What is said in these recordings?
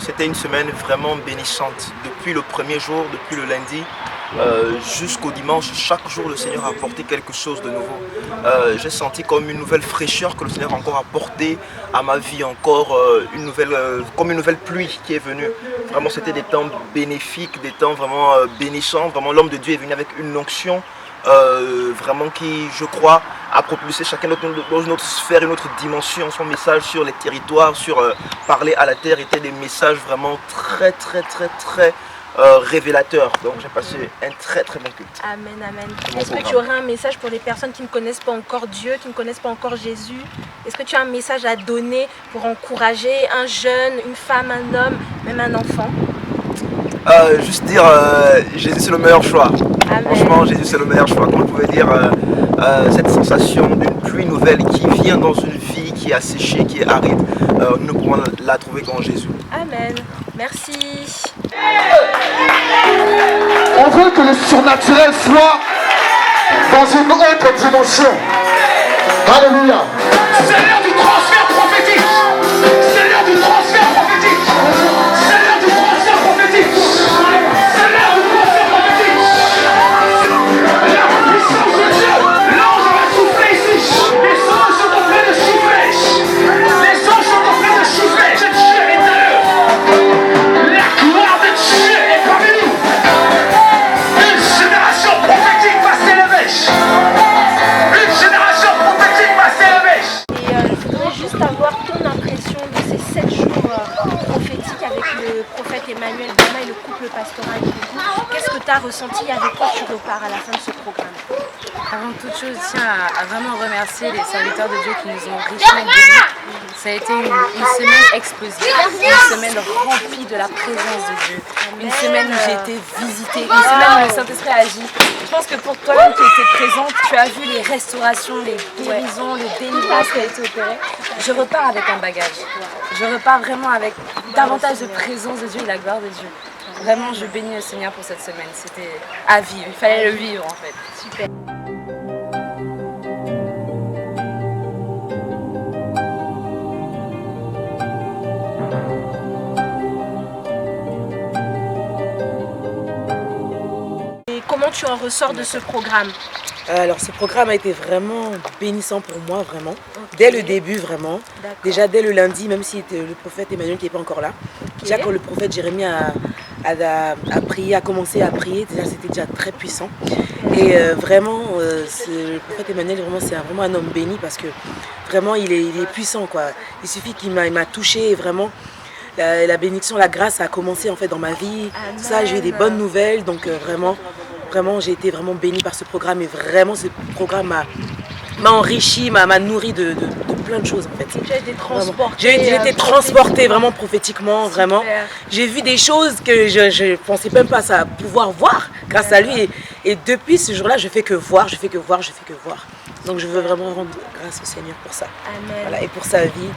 c'était une semaine vraiment bénissante. Depuis le premier jour, depuis le lundi jusqu'au dimanche, chaque jour le Seigneur a apporté quelque chose de nouveau. J'ai senti comme une nouvelle fraîcheur que le Seigneur a encore apporté à ma vie, encore comme une nouvelle pluie qui est venue. Vraiment, c'était des temps bénéfiques, des temps vraiment bénissants. Vraiment, l'homme de Dieu est venu avec une onction vraiment qui, je crois, a propulsé chacun dans une autre sphère, une autre dimension. Son message sur les territoires, sur parler à la terre, était des messages vraiment très révélateurs. Donc j'ai passé un très bon culte. Amen, amen. Est-ce que tu aurais un message pour les personnes qui ne connaissent pas encore Dieu, qui ne connaissent pas encore Jésus? Est-ce que tu as un message à donner pour encourager un jeune, une femme, un homme, même un enfant? Juste dire Jésus c'est le meilleur choix. Amen. Franchement, Jésus c'est le meilleur choix. Comme vous pouvez dire, cette sensation d'une pluie nouvelle qui vient dans une vie qui est asséchée, qui est aride, nous ne pouvons la trouver qu'en Jésus. Amen. Merci. On veut que le surnaturel soit dans une autre dimension. Alléluia. C'est l'heure du transfert prophétique. C'est l'heure du transfert prophétique. C'est l'heure du transfert prophétique. C'est l'heure du transfert prophétique. La puissance de Dieu. L'ange va souffler ici. Les anges sont en train de souffler. Les anges sont en train de souffler. Ce Dieu est à l'heure. La gloire de Dieu est parmi nous. Une génération prophétique va s'élever. Une génération prophétique va s'élever. Et je voudrais juste avoir ton impression de ces 7 jours prophétiques avec le prophète Emmanuel Bama et le couple pastoral. Qu'est-ce que tu as ressenti? Avec quoi tu repars à la fin de ce programme? Avant toute chose, je tiens à vraiment remercier les serviteurs de Dieu qui nous ont richement bénis. Ça a été une semaine explosive, une semaine remplie de la présence de Dieu, une semaine où j'ai été visitée, une semaine où le Saint-Esprit a agi. Je pense que pour toi-même qui étais présente, tu as vu les restaurations, les guérisons, les délivrances qui ont été opérées. Je repars avec un bagage. Je repars vraiment avec davantage de présence de Dieu et la gloire de Dieu. Vraiment, je bénis le Seigneur pour cette semaine. C'était à vivre, il fallait le vivre en fait. Super. Et comment tu en ressors de ce programme? Alors ce programme a été vraiment bénissant pour moi, vraiment. Dès le début, vraiment. Déjà dès le lundi, même si le prophète Emmanuel n'était pas encore là. Déjà quand le prophète Jérémie a prié, a commencé à prier, déjà c'était déjà très puissant. Et vraiment, le prophète Emmanuel, vraiment, c'est vraiment un homme béni parce que vraiment il est puissant, quoi. Il suffit qu'il m'a touché et vraiment la bénédiction, la grâce a commencé en fait dans ma vie. Tout ça, j'ai eu des bonnes nouvelles, donc vraiment j'ai été vraiment bénie par ce programme et vraiment ce programme m'a enrichi, m'a nourri de plein de choses en fait. Tu as été transportée. J'ai été transportée vraiment prophétiquement, vraiment. J'ai vu des choses que je ne pensais même pas ça pouvoir voir grâce à lui. Et depuis ce jour-là, je fais que voir. Donc je veux vraiment rendre grâce au Seigneur pour ça. Amen. Voilà, et pour sa vie,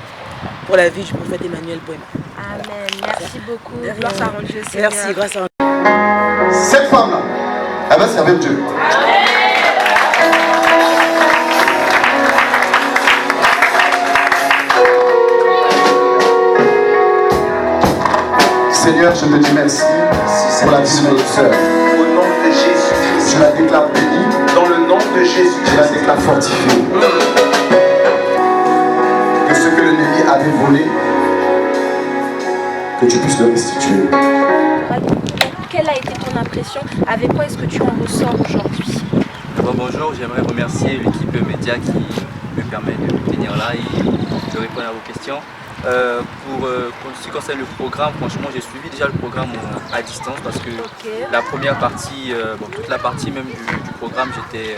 pour la vie du prophète Emmanuel Bama. Amen. Voilà. Merci beaucoup. Gloire soit rendue au Seigneur. Merci, grâce à Cette femme-là, elle va servir Dieu. Seigneur, je te dis merci pour la vie de notre sœur. Au nom de Jésus-Christ. Je la déclare bénie. Dans le nom de Jésus. Je la déclare fortifiée. Que ce que l'ennemi avait volé, que tu puisses le restituer. Quelle a été ton impression? Avec quoi est-ce que tu en ressors aujourd'hui? Bonjour, j'aimerais remercier l'équipe média qui me permet de venir là et de répondre à vos questions. Pour ce qui concerne le programme, franchement j'ai suivi déjà le programme à distance parce que la première partie, toute la partie même du programme, j'étais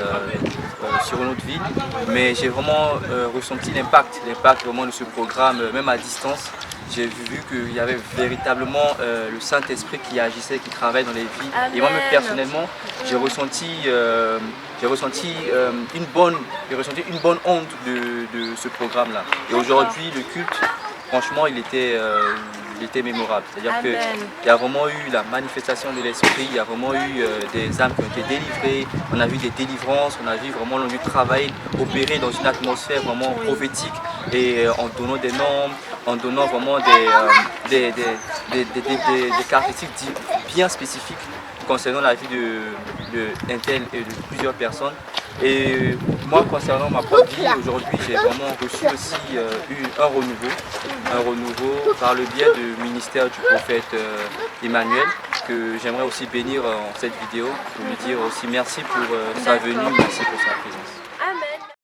sur une autre ville, mais j'ai vraiment ressenti l'impact vraiment de ce programme, même à distance. J'ai vu qu'il y avait véritablement le Saint-Esprit qui agissait, qui travaillait dans les vies. Amen. Et moi-même personnellement, j'ai ressenti une bonne onde de ce programme-là. Et aujourd'hui, le culte, franchement, il était mémorable. C'est-à-dire qu'il y a vraiment eu la manifestation de l'Esprit, il y a vraiment eu des âmes qui ont été délivrées, on a vu des délivrances, on a vu vraiment l'on travailler, opérer dans une atmosphère vraiment prophétique et en donnant des normes, en donnant vraiment des caractéristiques bien spécifiques concernant la vie d'un tel et de plusieurs personnes. Et moi, concernant ma propre vie, aujourd'hui, j'ai vraiment reçu aussi un renouveau par le biais du ministère du prophète Emmanuel, que j'aimerais aussi bénir en cette vidéo, pour lui dire aussi merci pour sa venue, merci pour sa présence.